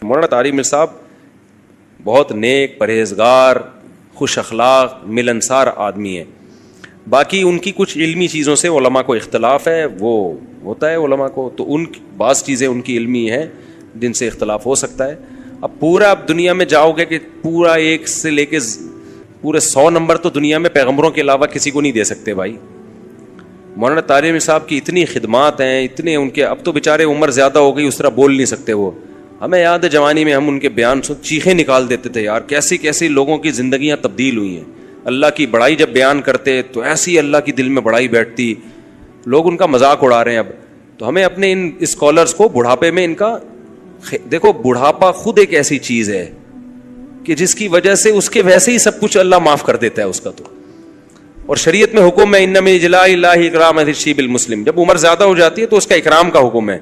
مولانا طارق میر صاحب بہت نیک، پرہیزگار، خوش اخلاق، ملنسار آدمی ہیں. باقی ان کی کچھ علمی چیزوں سے علماء کو اختلاف ہے، وہ ہوتا ہے علماء کو، تو بعض چیزیں ان کی علمی ہیں جن سے اختلاف ہو سکتا ہے. اب پورا دنیا میں جاؤ گے کہ پورا 1 سے لے کے پورے 100 نمبر تو دنیا میں پیغمبروں کے علاوہ کسی کو نہیں دے سکتے بھائی. مولانا طارق میر صاحب کی اتنی خدمات ہیں، اتنے ان کے، اب تو بیچارے عمر زیادہ ہو گئی، اس طرح بول نہیں سکتے وہ. ہمیں یاد ہے جوانی میں ہم ان کے بیان سن چیخیں نکال دیتے تھے یار، کیسی کیسی لوگوں کی زندگیاں تبدیل ہوئی ہیں. اللہ کی بڑائی جب بیان کرتے تو ایسی اللہ کی دل میں بڑائی بیٹھتی. لوگ ان کا مذاق اڑا رہے ہیں اب. تو ہمیں اپنے ان اسکالرس کو بڑھاپے میں ان کا دیکھو، بڑھاپا خود ایک ایسی چیز ہے کہ جس کی وجہ سے اس کے ویسے ہی سب کچھ اللہ معاف کر دیتا ہے اس کا. تو اور شریعت میں حکم ہے ان من اجلاء اللہ اکرام الشیب المسلم، جب عمر زیادہ ہو جاتی ہے تو اس کا اکرام کا حکم ہے.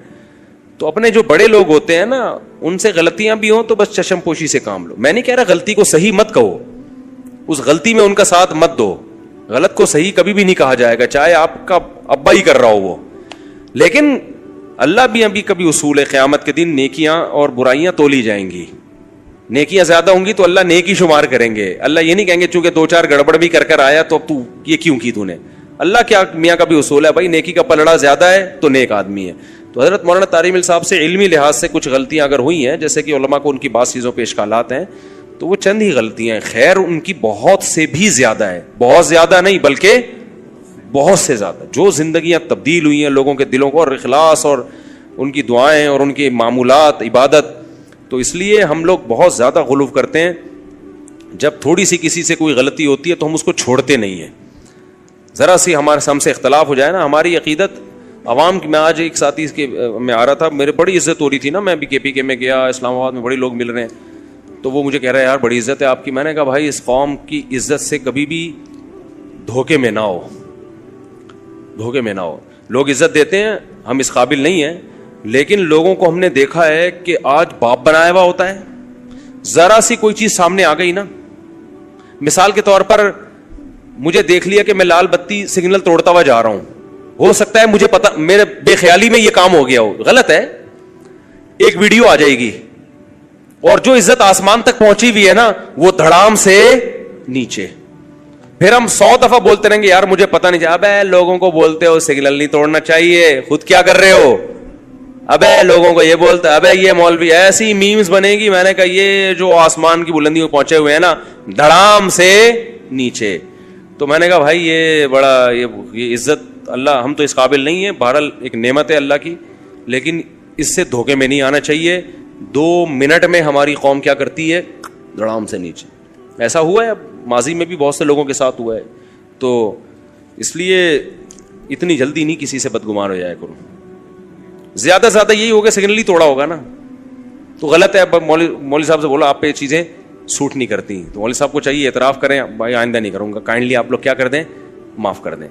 تو اپنے جو بڑے لوگ ہوتے ہیں نا، ان سے غلطیاں بھی ہوں تو بس چشم پوشی سے کام لو. میں نہیں کہہ رہا غلطی کو صحیح مت کہو، اس غلطی میں ان کا ساتھ مت دو. غلط کو صحیح کبھی بھی نہیں کہا جائے گا، چاہے آپ کا ابا ہی کر رہا ہو وہ. لیکن اللہ بھی ابھی کبھی اصول ہے، قیامت کے دن نیکیاں اور برائیاں تولی جائیں گی. نیکیاں زیادہ ہوں گی تو اللہ نیکی شمار کریں گے. اللہ یہ نہیں کہیں گے چونکہ 2-4 گڑبڑ بھی کر آیا تو اب تو یہ کیوں کی تو نے. اللہ کیا میاں کا بھی اصول ہے بھائی، نیکی کا پلڑا زیادہ ہے تو نیک آدمی ہے. تو حضرت مولانا طارق میر صاحب سے علمی لحاظ سے کچھ غلطیاں اگر ہوئی ہیں، جیسے کہ علماء کو ان کی بعض چیزوں پہ اشکالات ہیں، تو وہ چند ہی غلطیاں ہیں. خیر ان کی بہت سے بھی زیادہ ہے، بہت زیادہ نہیں بلکہ بہت سے زیادہ. جو زندگیاں تبدیل ہوئی ہیں لوگوں کے دلوں کو، اور اخلاص اور ان کی دعائیں اور ان کے معمولات، عبادت. تو اس لیے ہم لوگ بہت زیادہ غلو کرتے ہیں. جب تھوڑی سی کسی سے کوئی غلطی ہوتی ہے تو ہم اس کو چھوڑتے نہیں ہیں. ذرا سی ہم سے اختلاف ہو جائے نا، ہماری عقیدت عوام کی. میں آج ایک ساتھی کے میں آ رہا تھا، میرے بڑی عزت ہو رہی تھی نا، میں بھی KPK میں گیا، اسلام آباد میں بڑے لوگ مل رہے ہیں، تو وہ مجھے کہہ رہا ہے یار بڑی عزت ہے آپ کی. میں نے کہا بھائی اس قوم کی عزت سے کبھی بھی دھوکے میں نہ ہو، دھوکے میں نہ ہو. لوگ عزت دیتے ہیں، ہم اس قابل نہیں ہیں، لیکن لوگوں کو ہم نے دیکھا ہے کہ آج باپ بنایا ہوا ہوتا ہے. ذرا سی کوئی چیز سامنے آ گئی نا، مثال کے طور پر مجھے دیکھ لیا کہ میں لال بتی سگنل توڑتا ہوا جا رہا ہوں، ہو سکتا ہے مجھے پتا، میرے بے خیالی میں یہ کام ہو گیا ہو، غلط ہے، ایک ویڈیو آ جائے گی اور جو عزت آسمان تک پہنچی ہوئی ہے نا وہ دھڑام سے نیچے. پھر ہم 100 دفعہ بولتے رہیں گے یار مجھے پتا نہیں چاہیے. ابے لوگوں کو بولتے ہو سگنل نہیں توڑنا چاہیے، خود کیا کر رہے ہو؟ ابے لوگوں کو یہ بولتا ہے، ابے یہ مولوی، ایسی میمز بنے گی. میں نے کہا یہ جو آسمان کی بلندیوں پہنچے ہوئے ہیں نا، دھڑام سے نیچے. تو میں نے کہا بھائی یہ بڑا یہ عزت اللہ، ہم تو اس قابل نہیں ہیں. بہرحال ایک نعمت ہے اللہ کی، لیکن اس سے دھوکے میں نہیں آنا چاہیے. 2 منٹ میں ہماری قوم کیا کرتی ہے؟ دھڑام سے نیچے. ایسا ہوا ہے، ماضی میں بھی بہت سے لوگوں کے ساتھ ہوا ہے. تو اس لیے اتنی جلدی نہیں کسی سے بدگمان ہو جائے کرو. زیادہ سے زیادہ یہی ہوگا سگنل ہی توڑا ہوگا نا تو غلط ہے. مولوی صاحب سے بولا آپ پہ یہ چیزیں سوٹ نہیں کرتی، تو مولوی صاحب کو چاہیے اعتراف کریں، بھائی آئندہ نہیں کروں گا، کائنڈلی آپ لوگ کیا کر دیں، معاف کر دیں.